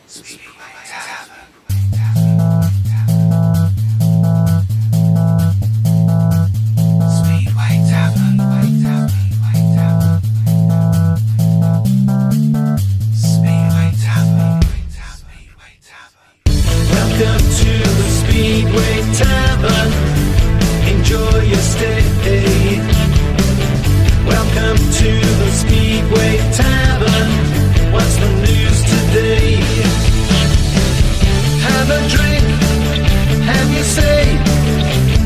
Speedway Tavern. Speedway Tavern. Speedway Tavern. Welcome to the Speedway Tavern. Enjoy your stay. Welcome to the Speedway Tavern. What's the news today? Have a drink, have your say.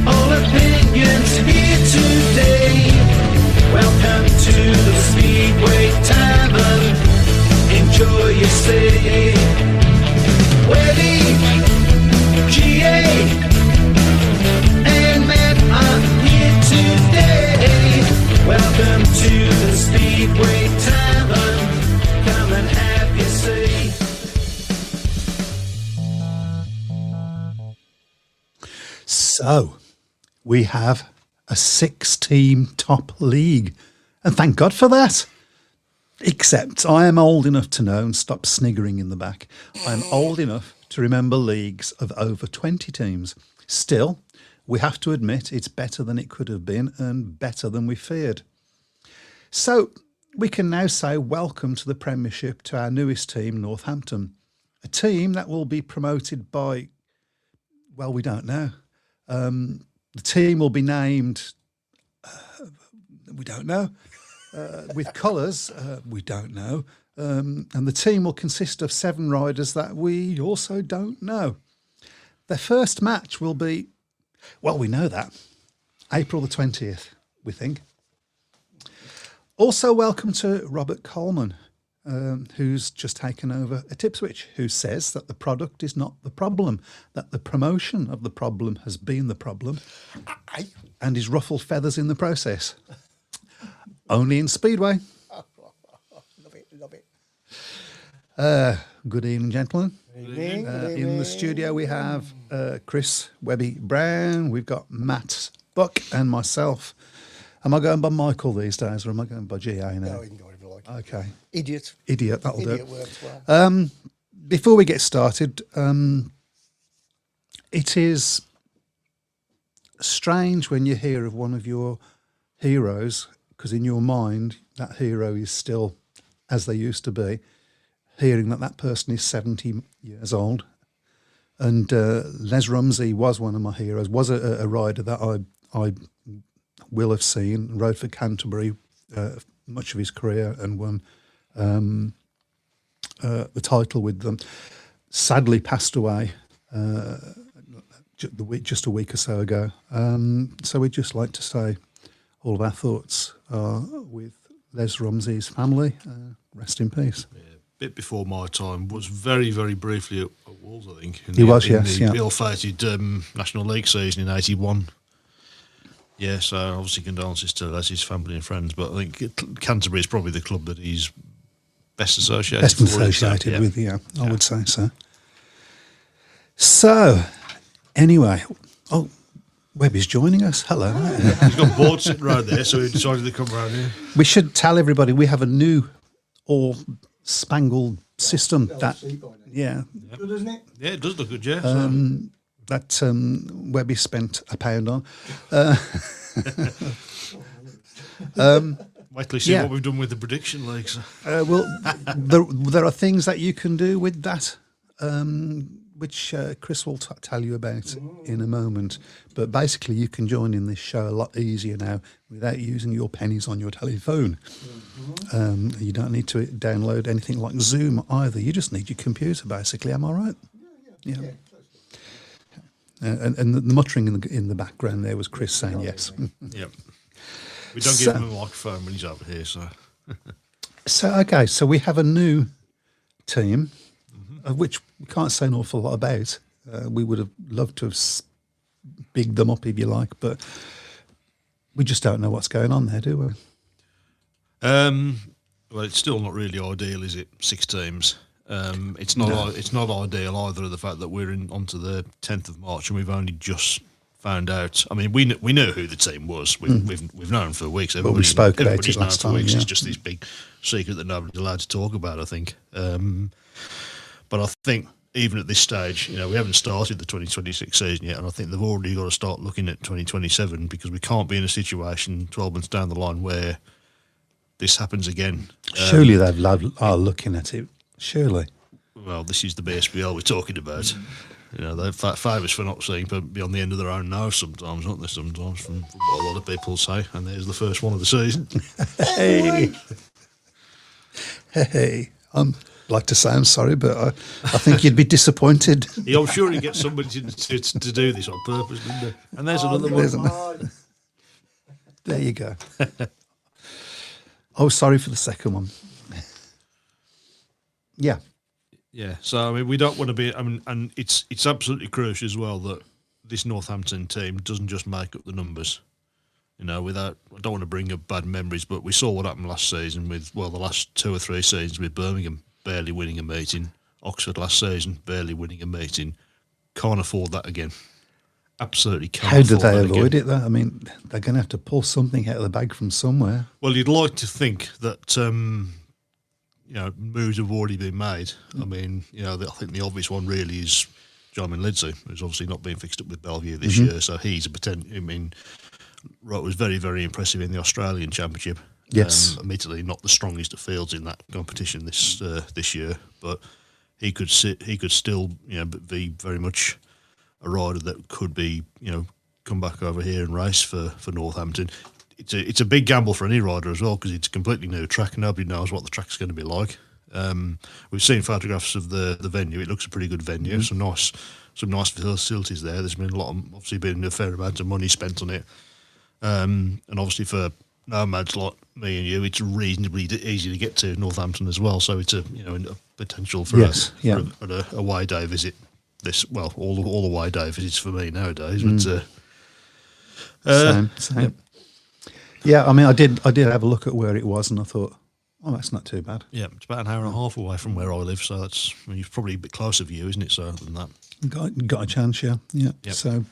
All opinions here today. Welcome to the Speedway Tavern. Enjoy your stay. Webby, GA, and Matt are here today. Welcome to the Speedway Tavern. Come and have your say. So, we have a 6-team top league, and thank God for that. Except I am old enough to know, and stop sniggering in the back, I am old enough to remember leagues of over 20 teams. Still, we have to admit it's better than it could have been and better than we feared. So, we can now say welcome to the Premiership to our newest team, Northampton. A team that will be promoted by, well, we don't know. The team will be named, we don't know. With colours, we don't know. And the team will consist of 7 riders that we also don't know. Their first match will be, well, we know that, April the 20th, we think. Also welcome to Robert Coleman, who's just taken over at Ipswich, who says that the product is not the problem, that the promotion of the problem has been the problem, and is ruffled feathers in the process. Only in Speedway. Love it. Good evening, gentlemen. Evening. In the studio we have Chris Webby Brown, we've got Matt Buck and myself. Am I going by Michael these days, or am I going by GA now? No, you can go whatever you like. Okay. Idiot. That'll Idiot do. works well. Before we get started, it is strange when you hear of one of your heroes, because in your mind, that hero is still as they used to be, hearing that that person is 70 years old. And Les Rumsey was one of my heroes, was a rider that I will have seen, rode for Canterbury much of his career and won the title with them. Sadly passed away just a week or so ago. So we'd just like to say all of our thoughts are with Les Rumsey's family. Rest in peace. Yeah, a bit before my time, was very, very briefly at Wolves, I think. He was, yes. The ill-fated National League season in 81. Yeah, so obviously condolences to Leslie's family and friends, but I think Canterbury is probably the club that he's best associated with, yeah, I would say so. So, anyway, Webby's joining us. Hello. He's got board sitting right there, so he decided to come round here. We should tell everybody we have a new all-spangled system. Yeah. Good, doesn't it? Yeah, it does look good, yeah. That Webby spent £1 on. Wait till you see what we've done with the prediction leagues. Well, there are things that you can do with that, which Chris will tell you about in a moment. But basically, you can join in this show a lot easier now without using your pennies on your telephone. You don't need to download anything like Zoom either. You just need your computer, basically. Am I right? Yeah. And the muttering in the background there was Chris saying yes. Yep. We don't give him a microphone when he's over here, so. So we have a new team, of which we can't say an awful lot about. We would have loved to have bigged them up, if you like, but we just don't know what's going on there, do we? Well, it's still not really ideal, is it? 6 teams. It's not ideal either, the fact that we're onto the 10th of March and we've only just found out. I mean, we knew who the team was. We've known for weeks. But we spoke about it last time. It's just this big secret that nobody's allowed to talk about, I think. But I think even at this stage, we haven't started the 2026 season yet, and I think they've already got to start looking at 2027 because we can't be in a situation 12 months down the line where this happens again. Surely they are looking at it. Surely. Well, this is the BSBL we're talking about. They're famous for not seeing beyond the end of their own nose sometimes, aren't they? Sometimes, from what a lot of people say. And there's the first one of the season. Hey, I'd like to say I'm sorry, but I think you'd be disappointed. Yeah, I'm sure he gets somebody to do this on purpose, didn't they? And there's another one. There you go. Oh, sorry for the second one. Yeah. Yeah, so we don't want to be. And it's absolutely crucial as well that this Northampton team doesn't just make up the numbers. Without, I don't want to bring up bad memories, but we saw what happened last season with the last 2 or 3 seasons with Birmingham barely winning a meeting, Oxford last season barely winning a meeting. Can't afford that again. Absolutely can't. How do afford they that avoid again. it, though? I mean, they're going to have to pull something out of the bag from somewhere. Well, you'd like to think that moves have already been made. I mean, I think the obvious one really is Jarman Lindsay, who's obviously not been fixed up with Bellevue this year, so he's a potential. I mean, Wright was very, very impressive in the Australian Championship. Yes. Admittedly, not the strongest of fields in that competition this year, but he could still be very much a rider that could be come back over here and race for Northampton. It's a big gamble for any rider as well because it's a completely new track and nobody knows what the track's going to be like. We've seen photographs of the venue. It looks a pretty good venue. Some nice facilities there. There's been obviously been a fair amount of money spent on it. And obviously for nomads like me and you, it's reasonably easy to get to Northampton as well. So it's a potential for an away day visit. All away day visits for me nowadays. But Same. Yeah, I mean, I did have a look at where it was, and I thought, oh, that's not too bad. yeah, it's about an hour and a half away from where I live. So it's probably a bit closer for you, isn't it? So than that. Got a chance, yeah. Yep. So,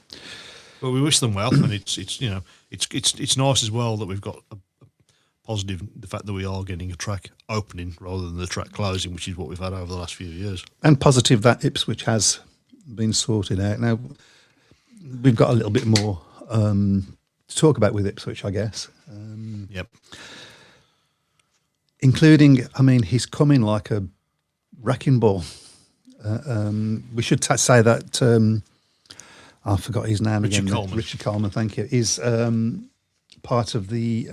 But we wish them well, and it's nice as well that we've got a positive, the fact that we are getting a track opening rather than the track closing, which is what we've had over the last few years. and positive that Ipswich has been sorted out. Now, we've got a little bit more to talk about with Ipswich, I guess. Yep. Including, I mean, he's coming like a wrecking ball. We should say that I forgot his name Richard again. Coleman. Richard Coleman, thank you. Is part of the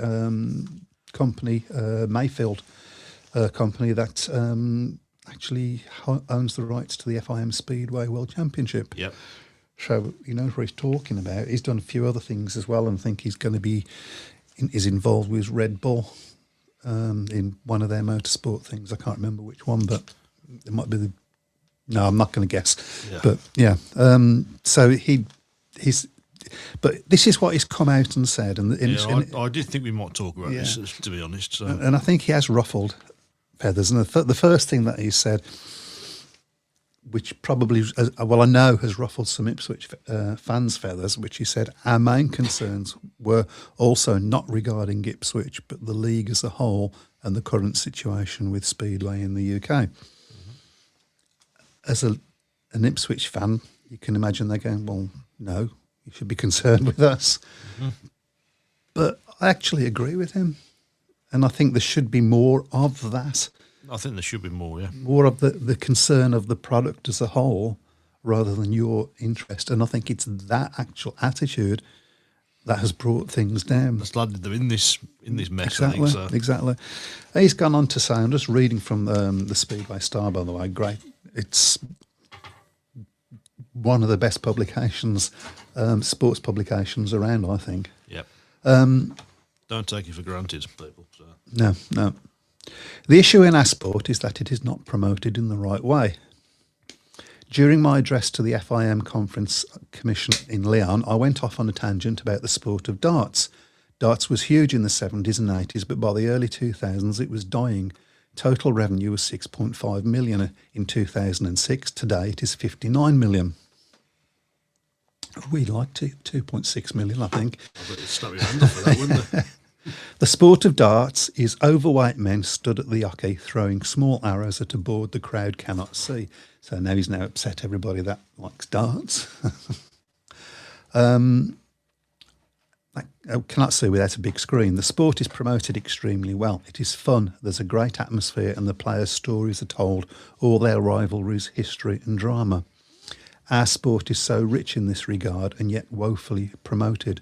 company, Mayfield company, that actually owns the rights to the FIM Speedway World Championship. Yep. So he knows what he's talking about. He's done a few other things as well, and I think he's going to be is involved with Red Bull in one of their motorsport things. I can't remember which one, but it might be no, I'm not going to guess. Yeah. But yeah, so he's. But this is what he's come out and said, and I did think we might talk about this, to be honest. So. and I think he has ruffled feathers. And the first thing that he said, which probably, I know has ruffled some Ipswich fans' feathers, which he said, our main concerns were also not regarding Ipswich, but the league as a whole and the current situation with Speedway in the UK. Mm-hmm. As an Ipswich fan, you can imagine they're going, well, no, you should be concerned with us. Mm-hmm. But I actually agree with him. And I think there should be more of that. I think there should be more, yeah. More of the concern of the product as a whole rather than your interest. And I think it's that actual attitude that has brought things down. That's landed them in this mess, Exactly, I think. So. exactly. He's gone on to say, I'm just reading from the Speedway Star, by the way, great. It's one of the best publications, sports publications around, I think. Yep. Don't take it for granted, people. So. No. The issue in our sport is that it is not promoted in the right way. During my address to the FIM Conference Commission in Lyon, I went off on a tangent about the sport of darts. Darts was huge in the 70s and 80s, but by the early 2000s it was dying. Total revenue was 6.5 million in 2006. Today it is 59 million. We'd like 2.6 million, I think. I bet you'd snap your hand off for that, wouldn't they? The sport of darts is overweight men stood at the jockey throwing small arrows at a board the crowd cannot see. So now he's upset everybody that likes darts. I cannot see without a big screen. The sport is promoted extremely well. It is fun. There's a great atmosphere and the players' stories are told, all their rivalries, history and drama. Our sport is so rich in this regard and yet woefully promoted.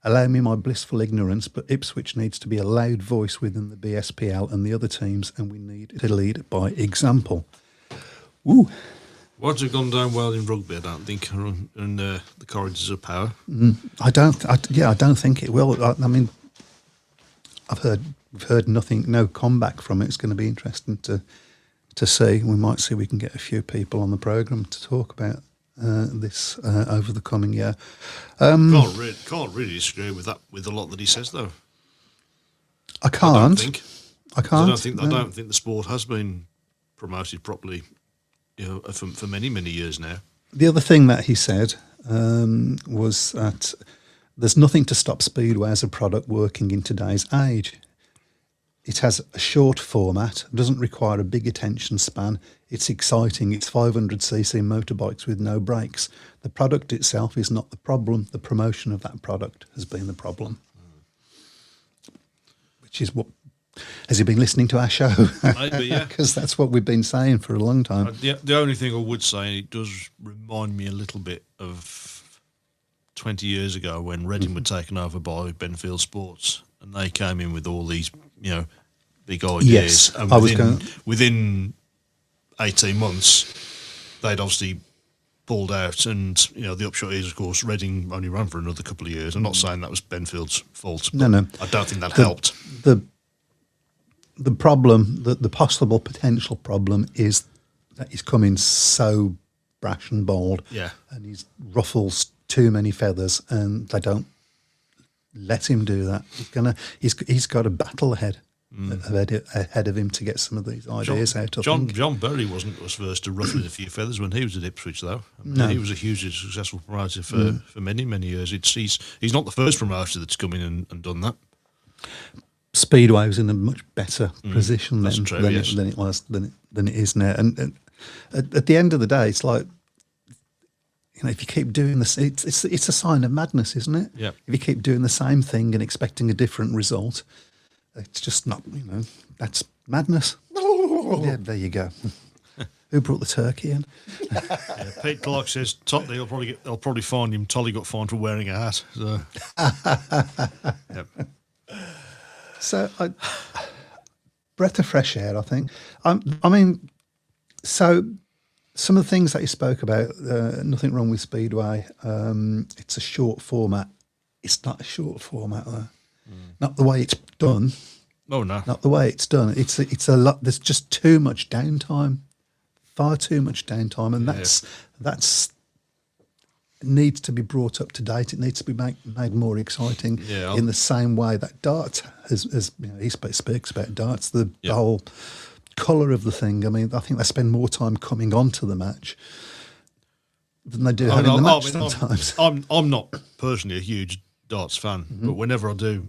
Allow me my blissful ignorance, but Ipswich needs to be a loud voice within the BSPL and the other teams, and we need to lead by example. Ooh. What's it gone down well in rugby? I don't think, and the corridors of power. I don't think it will. I mean, we've heard nothing, no comeback from it. It's going to be interesting to see. We might see we can get a few people on the programme to talk about this over the coming year. Can't really disagree with that, with a lot that he says, though. I can't. I don't think the sport has been promoted properly, for many years now. The other thing that he said was that there's nothing to stop Speedway as a product working in today's age. It has a short format, doesn't require a big attention span. It's exciting. It's 500cc motorbikes with no brakes. The product itself is not the problem. The promotion of that product has been the problem. Which is what... Has he been listening to our show? Maybe, yeah. Because that's what we've been saying for a long time. The only thing I would say, it does remind me a little bit of 20 years ago when Reading were taken over by Benfield Sports, and they came in with all these, big ideas. Yes, and within 18 months, they'd obviously pulled out, and the upshot is, of course, Reading only ran for another couple of years. I'm not saying that was Benfield's fault. But No. I don't think that helped. The problem, the possible potential problem, is that he's come in so brash and bold, and he ruffles too many feathers, and they don't let him do that. He's got a battle ahead of him to get some of these ideas out. John Berry wasn't first to ruffle a few feathers when he was at Ipswich, though. He was a hugely successful promoter for many years. He's not the first promoter that's come in and done that. Speedway was in a much better position than it is now. And at the end of the day, it's like, if you keep doing this, it's a sign of madness, isn't it? Yeah. If you keep doing the same thing and expecting a different result, it's just not. That's madness. Yeah, there you go. Who brought the turkey in? Pete Clark says they'll probably find him. Tolly got fined for wearing a hat. So. Yep. So, breath of fresh air, I think. I mean, so some of the things that you spoke about, nothing wrong with Speedway. It's a short format. It's not a short format, though. Not the way it's done. Oh, no. Not the way it's done. It's a lot. There's just too much downtime, far too much downtime, and that's needs to be brought up to date. It needs to be made more exciting in the same way that darts has he speaks about darts, the whole colour of the thing. I mean, I think they spend more time coming onto the match than they do having the match sometimes. I'm not personally a huge darts fan, but whenever I do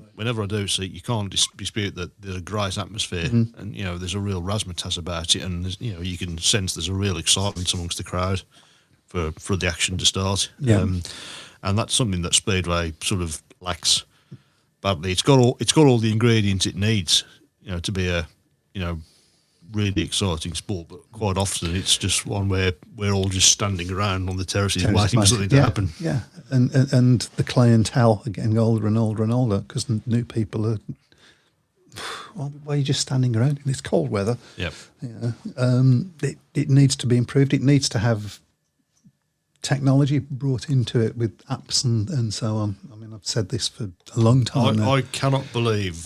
see, you can't dispute that there's a great atmosphere, and there's a real razzmatazz about it, and you can sense there's a real excitement amongst the crowd for the action to start. And that's something that Speedway sort of lacks badly. It's got all the ingredients it needs, to be a really exciting sport, but quite often it's just one where we're all just standing around on the terraces waiting for something to happen. Yeah, and the clientele are getting older and older and older because new people are. Well, why are you just standing around in this cold weather? Yep. It needs to be improved. It needs to have technology brought into it with apps and so on. I mean, I've said this for a long time now. I cannot believe,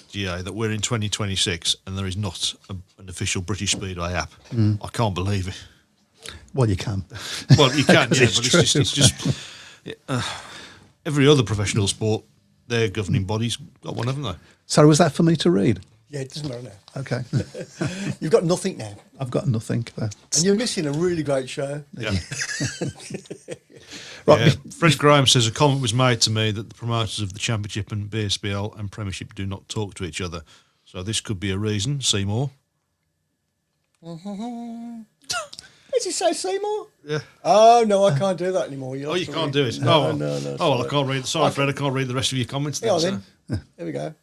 GA, that we're in 2026 and there is not an official British Speedway app. I can't believe it. Well, you can. Well, you can, yeah, It's but it's just every other professional sport, their governing bodies got one, haven't they? So was that for me to read? Yeah, it doesn't matter now. Okay. You've got nothing now. I've got nothing. And you're missing a really great show. Yeah. Right. Yeah. Fred Graham says a comment was made to me that the promoters of the Championship and BSBL and Premiership do not talk to each other. So this could be a reason. Seymour. Did you say Seymour? Yeah. Oh, no, I can't do that anymore. Oh, you can't do it. No, Oh, no. oh, well, I can't read. Sorry, Fred, I can't read the rest of your comments. Yeah, Then, then. There we go.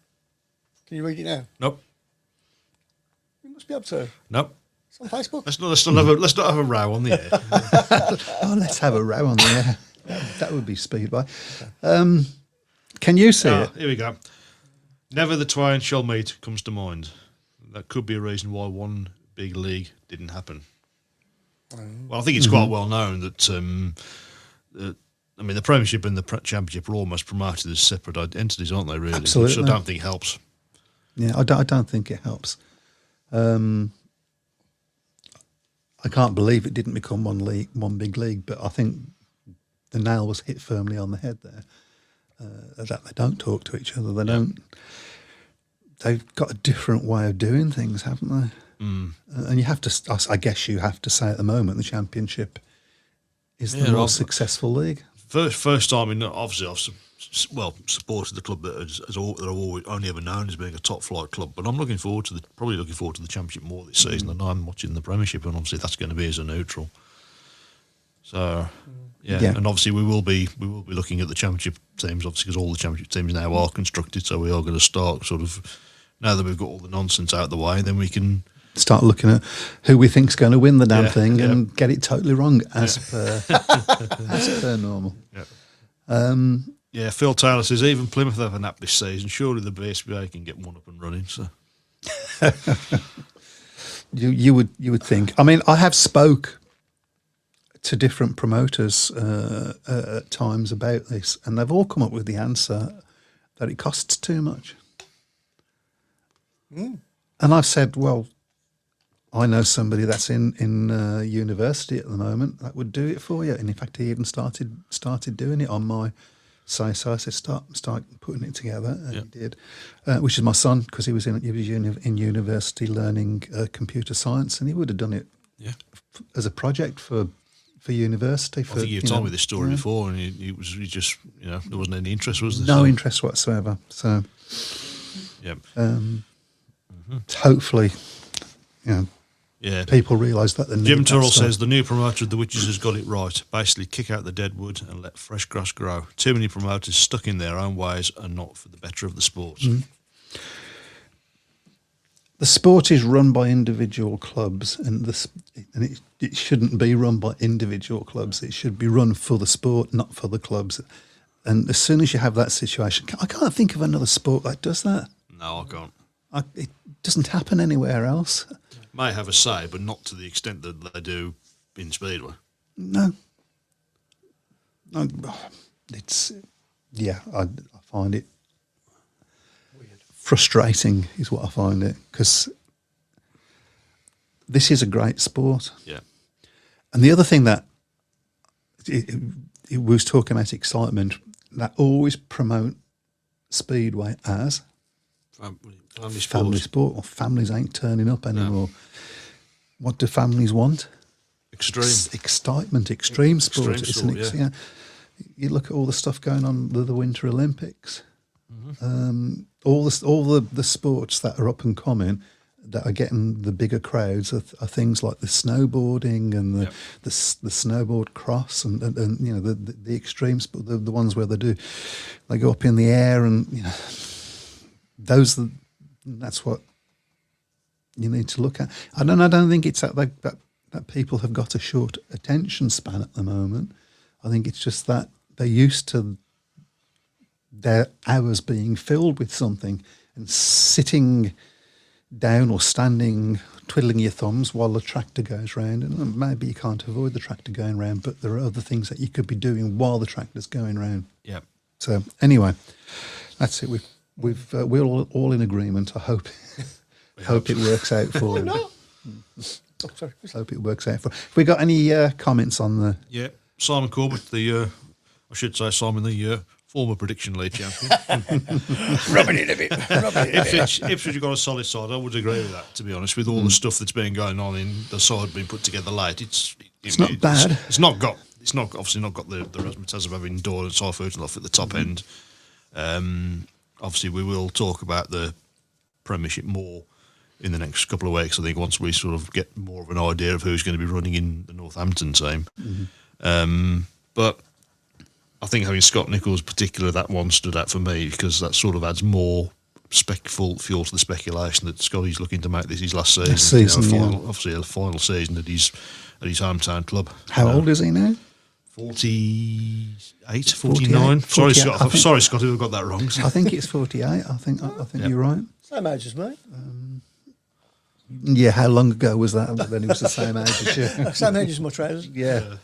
Can you read it now? Nope. You must be able to. Nope. It's on Facebook. Let's not have a row on the air. Oh, let's have a row on there. That would be Speedway. Can you see it? Here we go. Never the twain shall meet comes to mind. That could be a reason why one big league didn't happen. Well, I think it's quite well known that, the Premiership and the Championship are almost promoted as separate entities, aren't they, really? Absolutely. Which I don't think helps. Yeah, I don't think it helps. I can't believe it didn't become one big league, but I think the nail was hit firmly on the head there. That they don't talk to each other. They don't. They've got a different way of doing things, haven't they? And you have to. I guess you have to say at the moment the Championship is the more successful league. First time, obviously, I've supported the club that I've only ever known as being a top flight club. But I'm looking forward to the Championship more this season than I'm watching the Premiership, and obviously that's going to be as a neutral. So, yeah, and obviously we will be looking at the Championship teams, obviously, because all the Championship teams now are constructed. So we are going to start sort of now that we've got all the nonsense out of the way, then we can start looking at who we think's going to win the damn thing and get it totally wrong as per normal. Yeah. Phil Taylor says even Plymouth have a nap this season. Surely the BSBA can get one up and running. So you would think. I mean, I have spoke to different promoters at times about this, and they've all come up with the answer that it costs too much. And I've said, well, I know somebody that's in university at the moment that would do it for you. And in fact, he even started doing it on my side. So I said, start putting it together, and he did. Which is my son, because he was in university learning computer science, and he would have done it as a project for university. I think you've told me this story before, and he just there wasn't any interest, was there? No interest whatsoever. So hopefully, people realise that. Jim Turrell says the new promoter of the Witches has got it right. Basically, kick out the dead wood and let fresh grass grow. Too many promoters stuck in their own ways and not for the better of the sport. The sport is run by individual clubs, and it shouldn't be run by individual clubs. It should be run for the sport, not for the clubs. And as soon as you have that situation, I can't think of another sport that does that. No, I can't. It doesn't happen anywhere else. May have a say, but not to the extent that they do in Speedway. No. I find it weird. Frustrating is what I find it, because this is a great sport. Yeah. And the other thing that it was talking about excitement, that always promote Speedway as family sport, or families ain't turning up anymore. No. What do families want? Excitement, extreme sport. You look at all the stuff going on with the Winter Olympics. All the sports that are up and coming that are getting the bigger crowds are things like the snowboarding and the snowboard cross and the extreme sport, the ones where they go up in the air, and that's what you need to look at. I don't think it's that people have got a short attention span at the moment. I think it's just that they're used to their hours being filled with something, and sitting down or standing, twiddling your thumbs while the tractor goes round. And maybe you can't avoid the tractor going round, but there are other things that you could be doing while the tractor's going round. Yeah. So anyway, that's it. We're all in agreement. I hope it works out for you. No. Oh, sorry. Hope it works out for. Have we got any comments on the? Yeah, Simon Corbett, Simon, the former prediction league champion. Rubbing it a bit. Ipswich have got a solid side. I would agree with that, to be honest. With all the stuff that's been going on in the side being put together late, it's not bad. It's obviously not got the razzmatazz of having Dawn and Seifertloff at the top end. Obviously, we will talk about the Premiership more in the next couple of weeks. I think once we sort of get more of an idea of who's going to be running in the Northampton team. But I think having Scott Nichols, particularly that one, stood out for me because that sort of adds more fuel to the speculation that Scotty's looking to make this his last season. Obviously, a final season at his hometown club. How old is he now? 48, 49. 48. Sorry, Scotty, I've got that wrong. I think it's 48. I think you're right. Same age as me. Yeah, how long ago was that? Then he was the same age as you. Same age as my trousers. Yeah.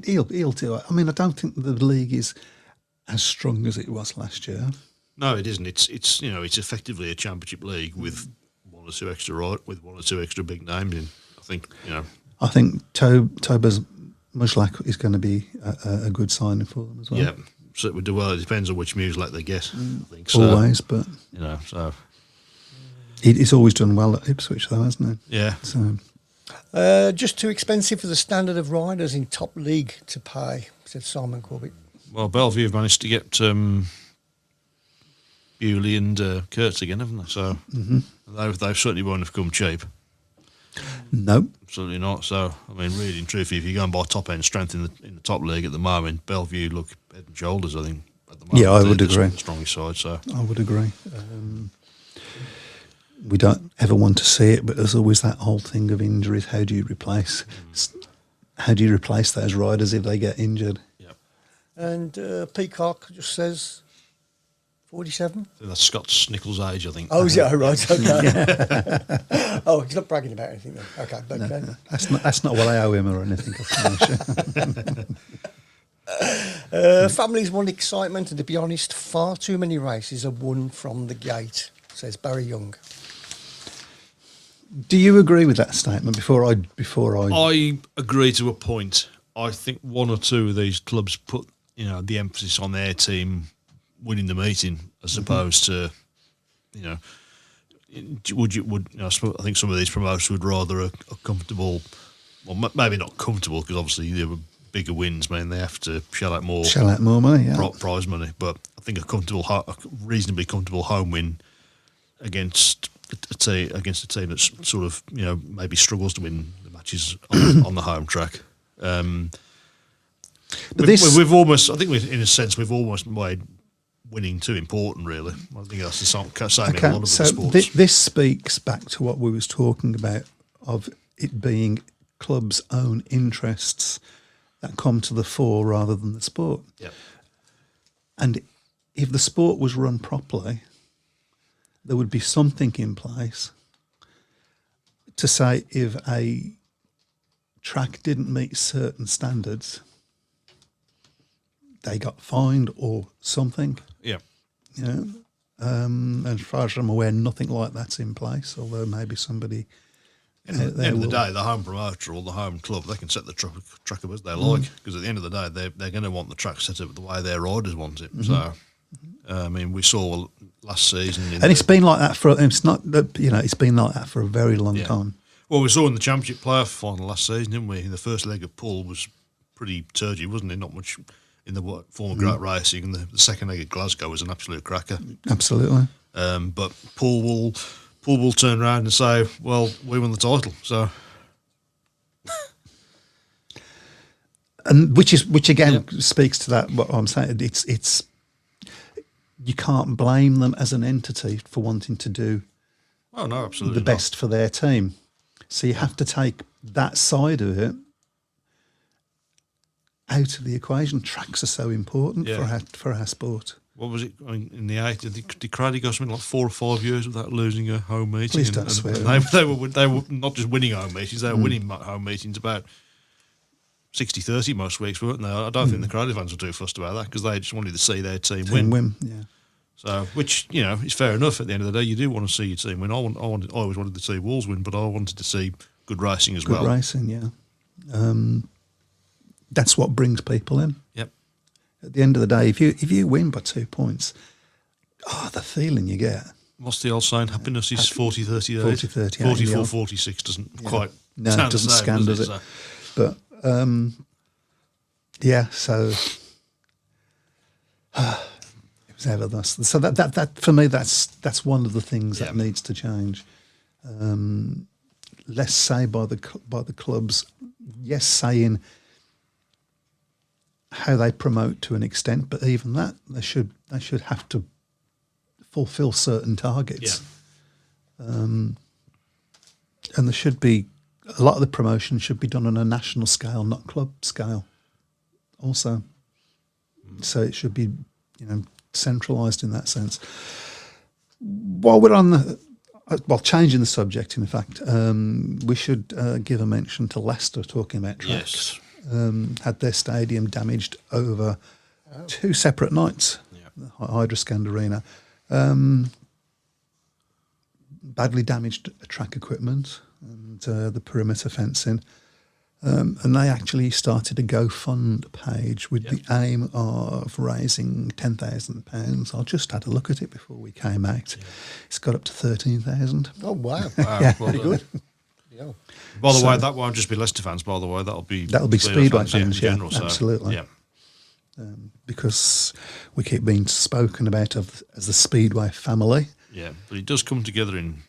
He'll do it. I mean, I don't think the league is as strong as it was last year. No, it isn't. It's effectively a championship league with one or two extra big names in. I think Toba's Mujlak is going to be a good signing for them as well. Yeah, so it would do well. It depends on which Mujlak they get. I think so. Always, but so he's always done well at Ipswich, though, hasn't he? Yeah. So just too expensive for the standard of riders in top league to pay, said Simon Corbett. Well, Bellevue have managed to get Bewley and Kurtz again, haven't they? So they've certainly won't have come cheap. No, absolutely not. So, I mean, really and truthfully, if you go and buy top end strength in the top league at the moment, Bellevue look head and shoulders, I think, at the moment. Yeah, I would agree. The strongest side. So I would agree. We don't ever want to see it, but there's always that whole thing of injuries. How do you replace those riders if they get injured? Yep. And Peacock just says 47. That's Scott Nichols' age, I think. Oh, is it? Oh, right. Okay. Oh, he's not bragging about anything then. Okay, but no. That's not what I owe him or anything. Families want excitement, and to be honest, far too many races are won from the gate, says Barry Young. Do you agree with that statement? Before I agree to a point. I think one or two of these clubs put the emphasis on their team winning the meeting as opposed to I think some of these promoters would rather a comfortable, well, maybe not comfortable because obviously there were bigger wins, man. They have to shell out more money, yeah. Prize money. But I think a reasonably comfortable home win against a team that's sort of maybe struggles to win the matches on the home track. But we've almost made winning too important, really. I think that's the same in a lot of so the sports. This speaks back to what we was talking about of it being clubs' own interests that come to the fore rather than the sport. Yeah. And if the sport was run properly, there would be something in place to say if a track didn't meet certain standards, they got fined or something. Yeah. As far as I'm aware, nothing like that's in place, although maybe somebody... At the end of the day, the home promoter or the home club, they can set the track up as they like, because at the end of the day, they're going to want the track set up the way their riders want it. So, I mean, we saw last season... it's been like that for... It's not that, it's been like that for a very long time. Well, we saw in the Championship playoff final last season, didn't we? The first leg of Poole was pretty turgid, wasn't it? Not much in the form of great racing, and the second leg at Glasgow was an absolute cracker. Absolutely. But Poole will turn around and say, well, we won the title, so... And which again speaks to that, what I'm saying, it's you can't blame them as an entity for wanting to do absolutely the best for their team. So you have to take that side of it out of the equation. Tracks are so important for our sport. What was it in the 80s? Did Craddy go something like 4 or 5 years without losing a home meeting? Please don't swear. They were not just winning home meetings; they were winning home meetings about 60-30 most weeks, weren't they? I don't think the Craddy fans were too fussed about that because they just wanted to see their team win. Yeah. So, which is fair enough. At the end of the day, you do want to see your team win. I always wanted to see Wolves win, but I wanted to see good racing as well. Good racing, yeah. That's what brings people in. Yep. At the end of the day, if you win by 2 points, the feeling you get. What's the old saying? Happiness is 40-38. 40-38, 44-46 doesn't quite No, sound it doesn't the same, scan, does it? So, But so it was ever thus. So that for me, that's one of the things that needs to change. Less say by the clubs. Yes, saying how they promote to an extent, but even that they should have to fulfil certain targets. And there should be a lot of the promotion should be done on a national scale, not club scale. Also, so it should be centralised in that sense. While we're on changing the subject, in fact, we should give a mention to Leicester talking about tracks. yes. Had their stadium damaged over 2 separate nights. The Hydroscand Arena. Badly damaged track equipment and the perimeter fencing. And they actually started a GoFund page with the aim of raising £10,000. I just had a look at it before we came out. It's got up to 13,000. Oh, wow. Wow, well, Good. Yeah. By the way, that won't just be Leicester fans. By the way, that'll be Speedway fans, in yeah, general. So, absolutely. Yeah. Because we keep being spoken about as the Speedway family. Yeah, but it does come together in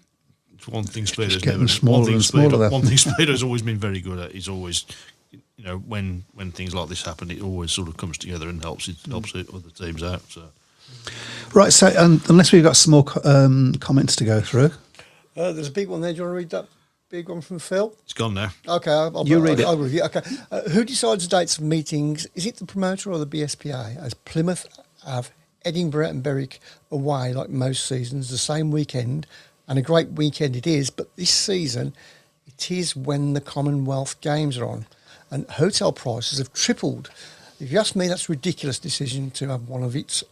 one thing. Speedo's getting never smaller and smaller. One thing Speedo's always been very good at is always, when things like this happen, it always sort of comes together and helps other teams out. So, Right. So unless we've got some more comments to go through, There's a big one there. Do you want to read that big one from Phil? it's gone now. Okay, I'll read it. I'll review. Okay, who decides the dates of meetings? Is it the promoter or the BSPA? As Plymouth have Edinburgh and Berwick away like most seasons, the same weekend, and a great weekend it is. But this season, it is when the Commonwealth Games are on, and hotel prices have tripled. If you ask me, that's a ridiculous decision to have one of its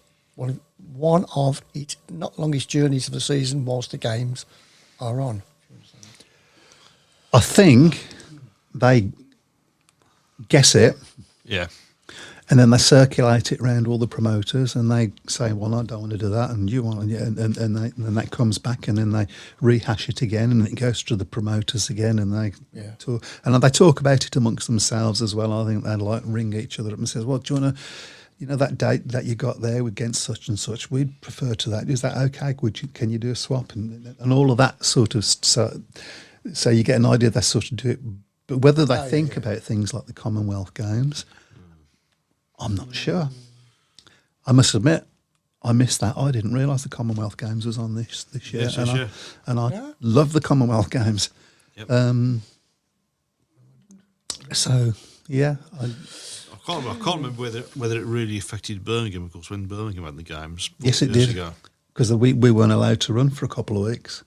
not longest journeys of the season whilst the games are on. I think they guess it Yeah. and then they circulate it around all the promoters and they say, well, I don't want to do that and you want to, and then that comes back and then they rehash it again and it goes to the promoters again and they talk, and they talk about it amongst themselves as well. I think they'd like ring each other up and says, well, do you want to, that date that you got there against such and such, we'd prefer to that. Is that okay? Can you do a swap? And all of that sort of, so you get an idea they sort of do it. But whether they think about things like the Commonwealth Games, I'm not sure. I must admit, I missed that. I didn't realise the Commonwealth Games was on this year. Yes, and I love the Commonwealth Games. Yep. So, yeah. I can't remember whether it really affected Birmingham, of course, when Birmingham had the games. Yes, it years did. ago. Because we weren't allowed to run for a couple of weeks.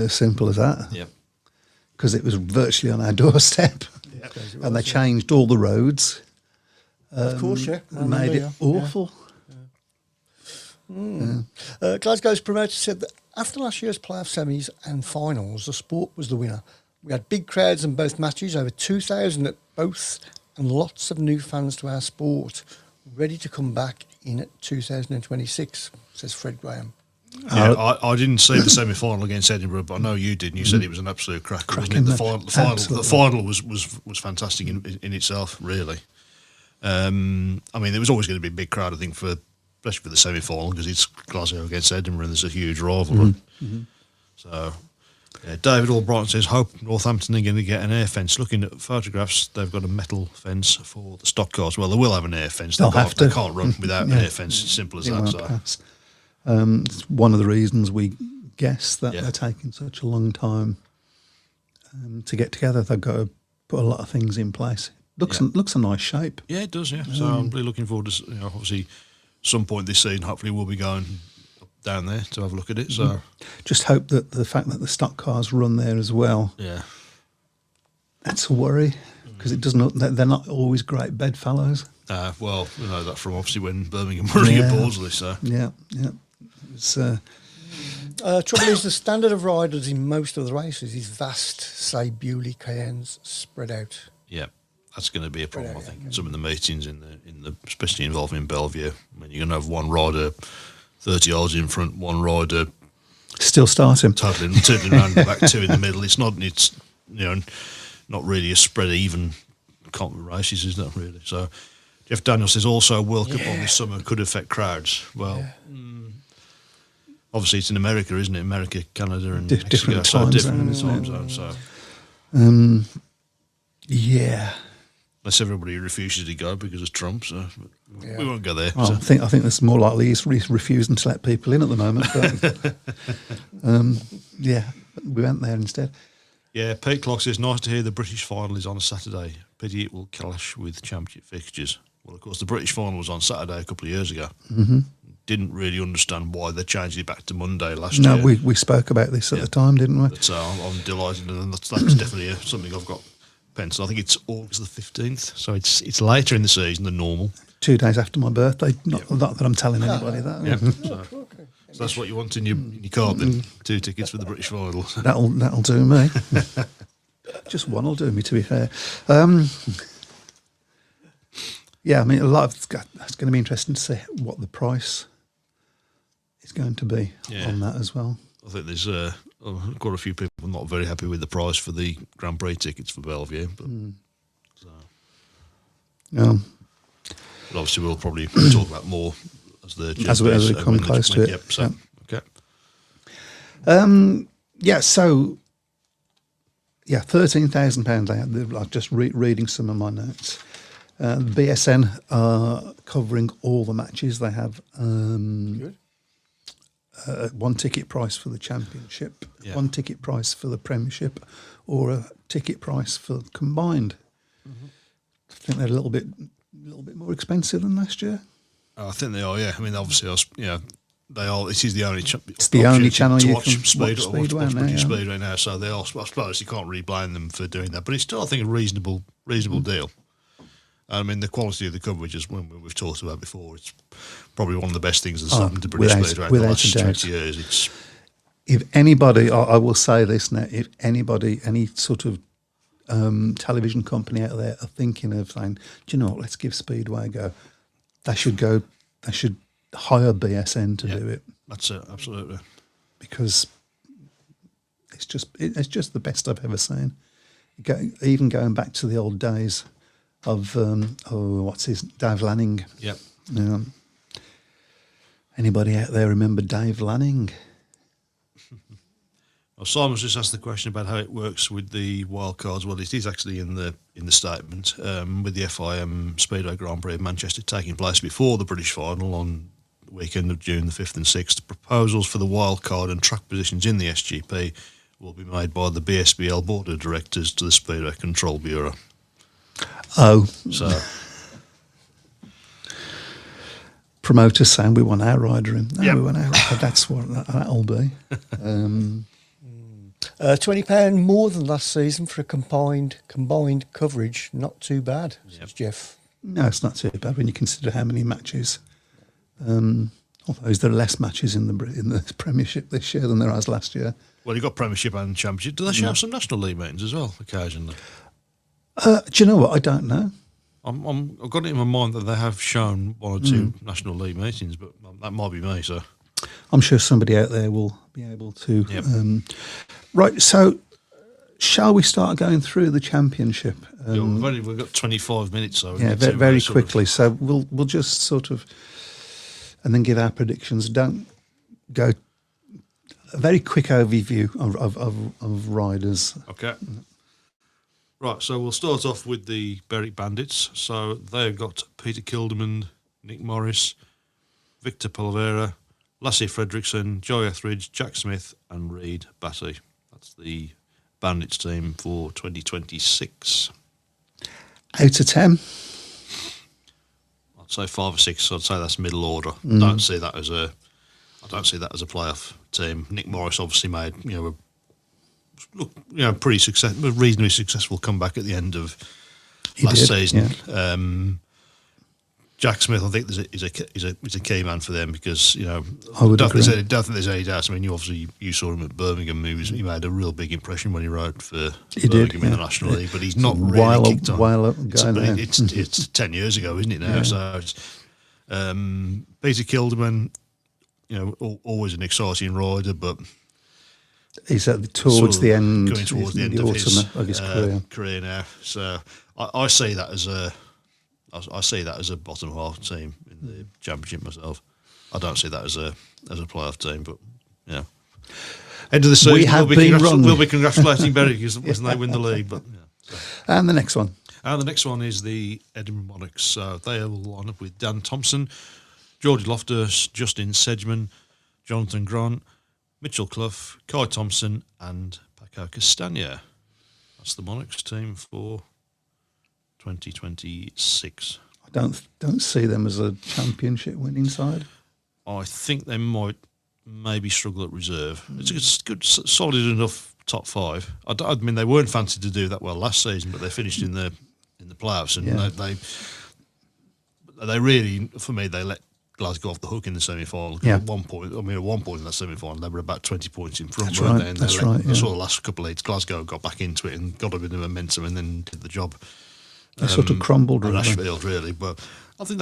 Simple as that. Yep. Because it was virtually on our doorstep. Yep. And they changed all the roads. Of course, yeah. And made it awful. Glasgow's promoter said that after last year's playoff semis and finals, the sport was the winner. We had big crowds in both matches, over 2,000 at both, and lots of new fans to our sport, ready to come back in 2026, says Fred Graham. Yeah, I didn't see the semi-final against Edinburgh, but I know you did. And you said it was an absolute cracker. Wasn't it? The final was fantastic in itself, really. I mean, there was always going to be a big crowd, I think, especially for the semi-final, because it's Glasgow against Edinburgh, and there's a huge rivalry. So, yeah, David Albrighton says, hope Northampton are going to get an air fence. Looking at photographs, they've got a metal fence for the stock cars. Well, they will have an air fence. They can't run without an air fence. It's simple as that. So. It's one of the reasons we guess that they're taking such a long time to get together. They've got to put a lot of things in place. Looks a nice shape. Yeah, it does. Yeah, so I'm really looking forward to obviously some point this season. Hopefully, we'll be going down there to have a look at it. So just hope that the fact that the stock cars run there as well. Yeah, that's a worry because it doesn't. They're not always great bedfellows. Well, we know that from obviously when Birmingham were running at Bordesley. So yeah. It's Trouble is, the standard of riders in most of the races is vast, say Bewley, Cayennes, spread out. Yeah, that's going to be a problem. I think some of the meetings in the especially involving Bellevue. I mean, you're going to have one rider 30 yards in front, one rider Still starting. totally around the back, two in the middle. It's not really a spread even races, is that really? So Jeff Daniels says also a World Cup on this summer could affect crowds. Well, obviously it's in America, isn't it? America, Canada, and Mexico, different so time different zones, time zones. So Yeah. unless everybody refuses to go because of Trump, so we won't go there. Well, So. I think that's more likely he's refusing to let people in at the moment. But, yeah, we went there instead. Yeah, Pete Clark says, nice to hear the British final is on a Saturday. Pity it will clash with championship fixtures. Well, of course, the British final was on Saturday a couple of years ago. Mm-hmm. Didn't really understand why they changed it back to Monday last year. No, we spoke about this at the time, didn't we? But I'm delighted, and that's definitely something I've got penciled. I think it's August the 15th, so it's later in the season than normal. 2 days after my birthday. Not that I'm telling anybody that. Yeah, so that's what you want in your card then. 2 tickets for the British final. That'll do me. Just one will do me, to be fair. Yeah, I mean, it's going to be interesting to see what the price is going to be on that as well. I think there's quite a few people not very happy with the price for the Grand Prix tickets for Bellevue. But, but obviously we'll probably talk about more as we come close to it. Yep, so, okay. So £13,000. I'm just reading some of my notes. BSN are covering all the matches. They have one ticket price for the championship, one ticket price for the premiership, or a ticket price for combined. Mm-hmm. I think they're a little bit more expensive than last year. I think they are. Yeah, I mean, obviously, they are. It is the only. It's the only channel to you watch can watch Speedway now. British Speedway now, so they are. I suppose you can't really blame them for doing that, but it's still, I think, a reasonable deal. I mean, the quality of the coverage, as we've talked about before, it's probably one of the best things that's happened to British Speedway in the last 20 years. If anybody, I will say this now, if anybody, any sort of television company out there are thinking of saying, do you know what, let's give Speedway a go, they should hire BSN to do it. That's it, absolutely. Because it's just the best I've ever seen. Even going back to the old days of Dave Lanning. Yep. Anybody out there remember Dave Lanning? Well, Simon's just asked the question about how it works with the wild cards. Well, it is actually in the statement with the FIM Speedway Grand Prix of Manchester taking place before the British final on the weekend of June the 5th and 6th. Proposals for the wild card and track positions in the SGP will be made by the BSBL Board of Directors to the Speedway Control Bureau. Oh. So promoters saying we want our rider in. No, we want our rider. That's what that'll be. £20 more than last season for a combined coverage. Not too bad, says Jeff. No, it's not too bad when you consider how many matches. Although there are less matches in the Premiership this year than there was last year. Well, you've got Premiership and Championship. Do they show some National League meetings as well occasionally? Do you know what? I don't know. I've got it in my mind that they have shown one or two National League meetings, but that might be me. So I'm sure somebody out there will be able to. Yep. Right, so shall we start going through the championship? We've got 25 minutes, so very quickly. So we'll just sort of, and then give our predictions. Don't go. A very quick overview of riders. Okay. Right, so we'll start off with the Berwick Bandits. So they've got Peter Kilderman, Nick Morris, Victor Polvera, Lassie Fredrickson, Joey Etheridge, Jack Smith and Reed Batty. That's the Bandits team for 2026. Out of 10? I'd say 5 or 6. So I'd say that's middle order. I don't see that as a playoff team. Nick Morris obviously made pretty reasonably successful comeback at the end of last season. Yeah. Jack Smith, I think is a key man for them because I would don't agree. think there's any doubt. I mean, you saw him at Birmingham. He made a real big impression when he rode for He Birmingham did, in the yeah. National League, but he's It's not a really kicked on. while ago now. It's 10 years ago, isn't it now? Yeah. So it's, Peter Kilderman, always an exciting rider, but He's towards sort of the end, going towards the end the of autumn of his career. now. So I see that as a bottom half team in the championship myself. I don't see that as a playoff team, but end of the season have been wrong. we'll be congratulating Berwick because they win the league. But And the next one. And the next one is the Edinburgh Monarchs. So they will line up with Dan Thompson, George Loftus, Justin Sedgman, Jonathan Grant, Mitchell Clough, Kai Thompson, and Paco Castagna. That's the Monarchs team for 2026. I don't see them as a championship winning side. I think they might maybe struggle at reserve. It's a good, solid enough top five. I mean, they weren't fancied to do that well last season, but they finished in the playoffs, and Yeah. they really, for me, they let Glasgow off the hook in the semi-final. Yeah. At one point in that semi-final, they were about 20 points in front. That's weren't right, they? And that's they right, yeah. saw the last couple of leads. Glasgow got back into it and got a bit of momentum, and then did the job. They sort of crumbled, at really. Ashfield, really. But I think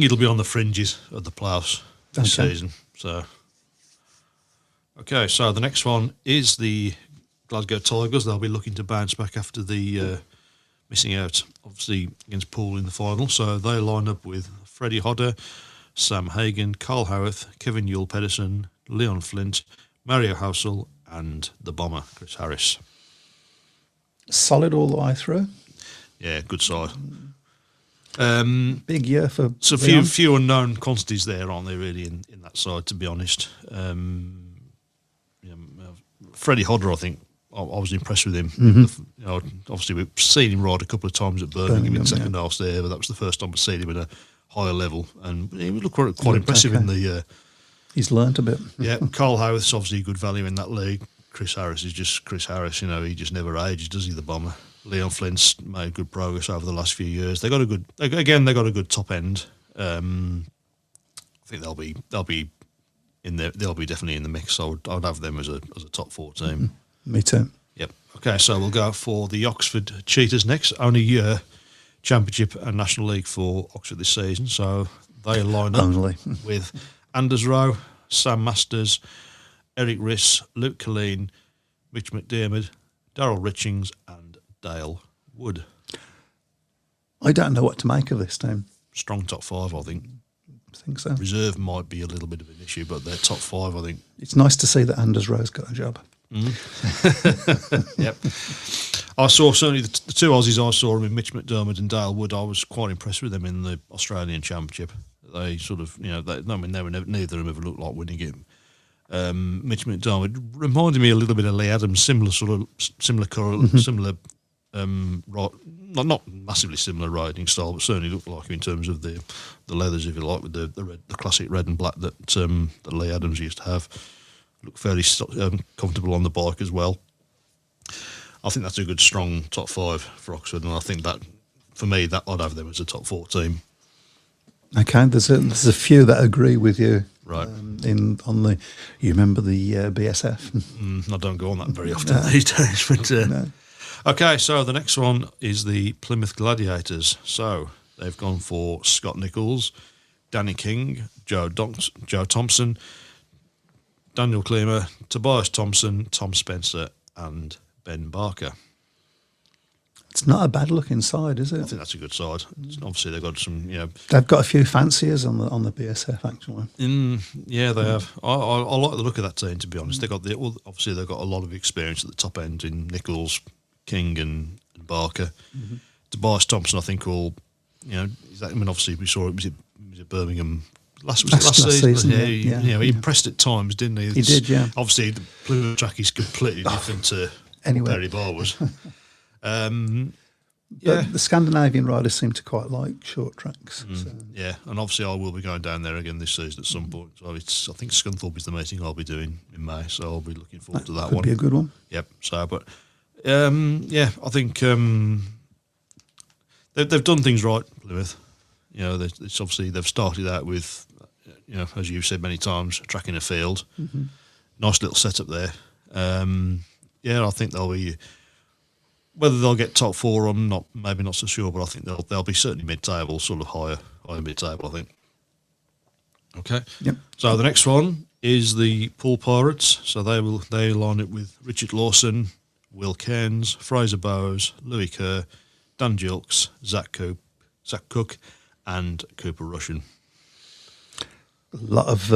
it'll be on the fringes of the playoffs this Okay. season. So, so the next one is the Glasgow Tigers. They'll be looking to bounce back after the missing out, obviously, against Poole in the final. So they line up with Freddie Hodder, Sam Hagan, Carl Howarth, Kevin Yule-Pedersen, Leon Flint, Mario Housel, and the bomber, Chris Harris. Solid all the way through. Yeah, good side. Big year for So Leon. few unknown quantities there, aren't there, really, in that side, to be honest. Freddie Hodder, I think, I was impressed with him. Obviously, we've seen him ride a couple of times at Birmingham in second half there, but that was the first time I've seen him at a higher level. And he looked quite impressive okay. in the... He's learnt a bit. Yeah, Carl Howarth's obviously good value in that league. Chris Harris is just Chris Harris. He just never ages, does he? The bomber. Leon Flint's made good progress over the last few years. They got a good top end. I think they'll be in there. They'll be definitely in the mix. I would have them as a top four team. Me too. Yep. Okay, so we'll go for the Oxford Cheetahs next. Only Championship and National League for Oxford this season. So they line up Only. with Anders Rowe, Sam Masters, Eric Riss, Luke Colleen, Mitch McDermott, Darryl Richings, and Dale Wood. I don't know what to make of this team. Strong top five, I think. I think so. Reserve might be a little bit of an issue, but they're top five, I think. It's nice to see that Anders Rowe's got a job. Yep. I saw certainly the two Aussies I saw, Mitch McDermott and Dale Wood. I was quite impressed with them in the Australian Championship. They sort of, neither of them ever looked like winning it. Mitch McDermott reminded me a little bit of Lee Adams, similar not massively similar riding style, but certainly looked like him in terms of the leathers, if you like, with the classic red and black that Lee Adams used to have. Looked fairly comfortable on the bike as well. I think that's a good, strong top five for Oxford, and I think that, for me, that I'd have them as a top four team. Okay, there's a few that agree with you. Right. You remember the BSF? I don't go on that very often these days. But okay, so the next one is the Plymouth Gladiators. So they've gone for Scott Nichols, Danny King, Joe Thompson, Daniel Klemer, Tobias Thompson, Tom Spencer, and Ben Barker. It's not a bad look inside, is I it? think that's a good side. Obviously, they've got some, They've got a few fanciers on the BSF actually. yeah, they have. I like the look of that team, to be honest. They've got obviously they've got a lot of experience at the top end in Nichols, King, and Barker. Tobias Thompson, I think, obviously we saw it. Was it Birmingham last season? Yeah, he impressed at times, didn't he? He did, yeah. Obviously, the Plymouth track is completely different to Anyway. Perry Bar was. But the Scandinavian riders seem to quite like short tracks. So. Yeah, and obviously I will be going down there again this season at some point. So I think Scunthorpe is the meeting I'll be doing in May, so I'll be looking forward to that Could one. be a good one. Yep. So, but I think they've they've done things right, Plymouth. You know, it's obviously they've started out with, you know, as you've said many times, tracking a field. Mm-hmm. Nice little setup there. Yeah, I think they'll be. Whether they'll get top four, I'm not maybe not so sure, but I think they'll be certainly mid-table, sort of higher mid-table, I think. Okay. Yep. So the next one is the Pool Pirates. So they line it with Richard Lawson, Will Cairns, Fraser Bowes, Louis Kerr, Dan Gilks, Zach Cook, and Cooper Russian. A lot of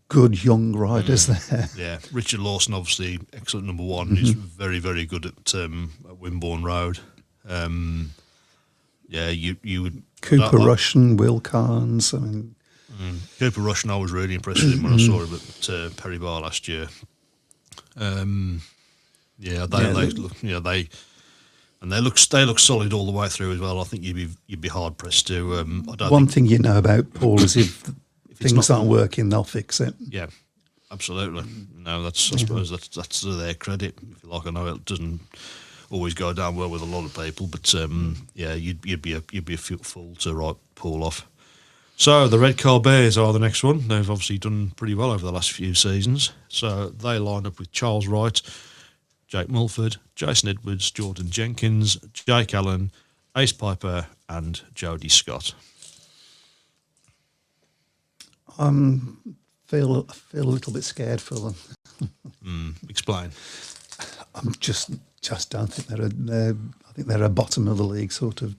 good young riders there. Yeah, Richard Lawson, obviously excellent number one. He's very, very good at Wimborne Road. Yeah, you would Cooper Russian, Will Carnes. I mean, Cooper Russian, I was really impressed with him when I saw him at Perry Bar last year. Yeah, they look solid all the way through as well. I think you'd be hard pressed to. One thing you know about Paul is if things aren't working, they'll fix it. Yeah, absolutely. No, I suppose that's to their credit. If you like, I know it doesn't always go down well with a lot of people, but yeah, you'd be a fool to write Paul off. So the Red Car Bears are the next one. They've obviously done pretty well over the last few seasons. So they line up with Charles Wright, Jake Mulford, Jason Edwards, Jordan Jenkins, Jake Allen, Ace Piper, and Jody Scott. Feel a little bit scared for them. Explain. I'm just don't think I think they're a bottom of the league sort of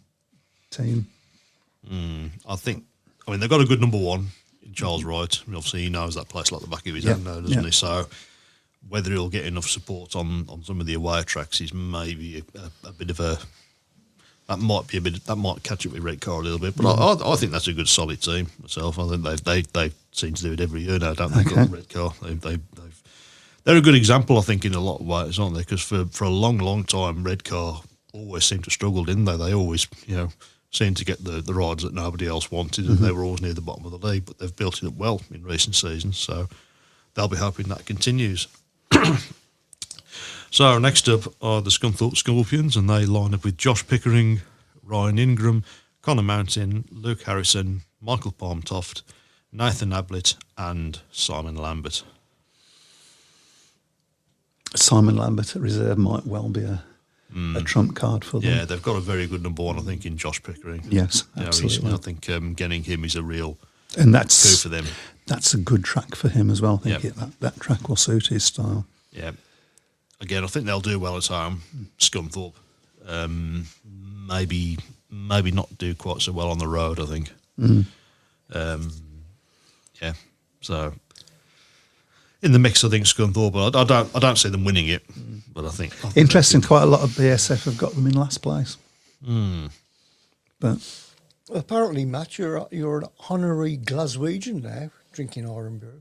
team. I mean, they've got a good number one in Charles Wright. I mean, obviously, he knows that place like the back of his hand now, doesn't he? So whether he'll get enough support on some of the away tracks is maybe a bit of a... That might catch up with Red Car a little bit. But I think that's a good, solid team myself. I think they seem to do it every year now, don't they? Okay. Red Car. They're a good example, I think, in a lot of ways, aren't they? Because for a long, long time, Red Car always seemed to struggle, didn't they? They always, seemed to get the rides that nobody else wanted, and they were always near the bottom of the league. But they've built it up well in recent seasons, so they'll be hoping that continues. So next up are the Scunthorpe Scorpions, and they line up with Josh Pickering, Ryan Ingram, Connor Mountain, Luke Harrison, Michael Palmtoft, Nathan Ablett, and Simon Lambert. Simon Lambert at reserve might well be a trump card for them. Yeah, they've got a very good number one, I think, in Josh Pickering. Yes, absolutely. I think getting him is a real and coup for them. That's a good track for him as well. I think that track will suit his style. Yeah. Again, I think they'll do well at home. Scunthorpe. Maybe not do quite so well on the road, I think. Yeah. So in the mix, I think Scunthorpe. I don't see them winning it, but I think interesting. Quite a lot of BSF have got them in last place. But apparently, Matt, you're an honorary Glaswegian now, drinking Iron Brew.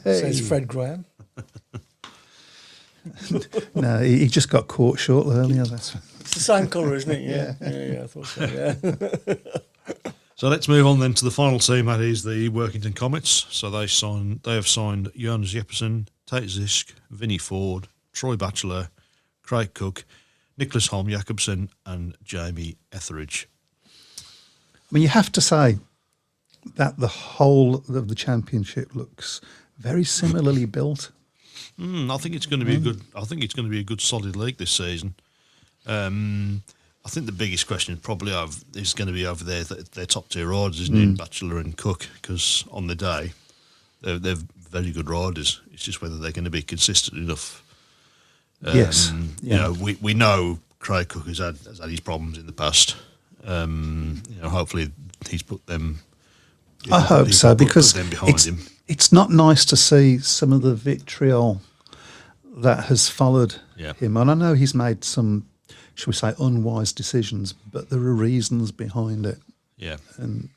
Says Fred Graham. No, he just got caught short earlier. It's the same colour, isn't it? Yeah, I thought so. Yeah. So let's move on then to the final team. That is the Workington Comets. So they have signed Jonas Jeppesen, Tate Zisk, Vinnie Ford, Troy Batchelor, Craig Cook, Nicholas Holm Jacobson, and Jamie Etheridge. I mean, you have to say that the whole of the championship looks very similarly built. I think it's going to be a good. I think it's going to be a good, solid league this season. I think the biggest question is going to be over their top tier riders, isn't it? Batchelor and Cook, because on the day they're very good riders. It's just whether they're going to be consistent enough. Yes, we know Craig Cook has had his problems in the past. Hopefully he's put them. I hope so, because them behind him. It's not nice to see some of the vitriol that has followed him. And I know he's made some, shall we say, unwise decisions, but there are reasons behind it. Yeah. And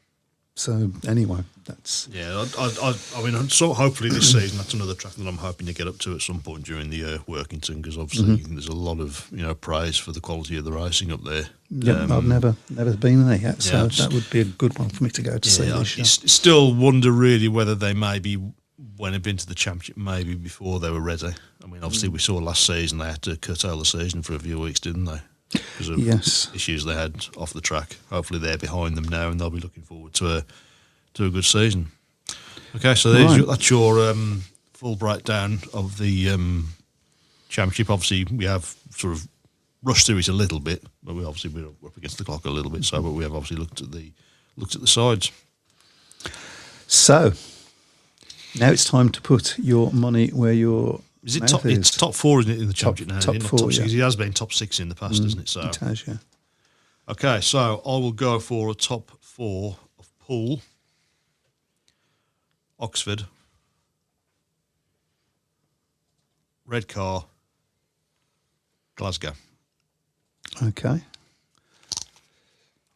so, anyway, that's... Yeah, I mean, so hopefully this season, that's another track that I'm hoping to get up to at some point during the year, Workington, because obviously there's a lot of, praise for the quality of the racing up there. Yeah, I've never been there yet, so that would be a good one for me to go to see this year. Still wonder really whether they maybe went a bit into the championship maybe before they were ready. I mean, obviously we saw last season they had to curtail the season for a few weeks, didn't they? because of Yes. issues they had off the track. Hopefully they're behind them now, and they'll be looking forward to a good season. Okay, so that's your full breakdown of the championship. Obviously, we have sort of rushed through it a little bit, but we're up against the clock a little bit. So, but we have obviously looked at the sides. So now it's time to put your money where your Is it mouth top? is. It's top four, isn't it, in the championship now? top Not four, top six. yeah. He has been top six in the past, isn't it? So, It has, yeah. okay, so I will go for a top four of Poole, Oxford, Redcar, Glasgow. Okay.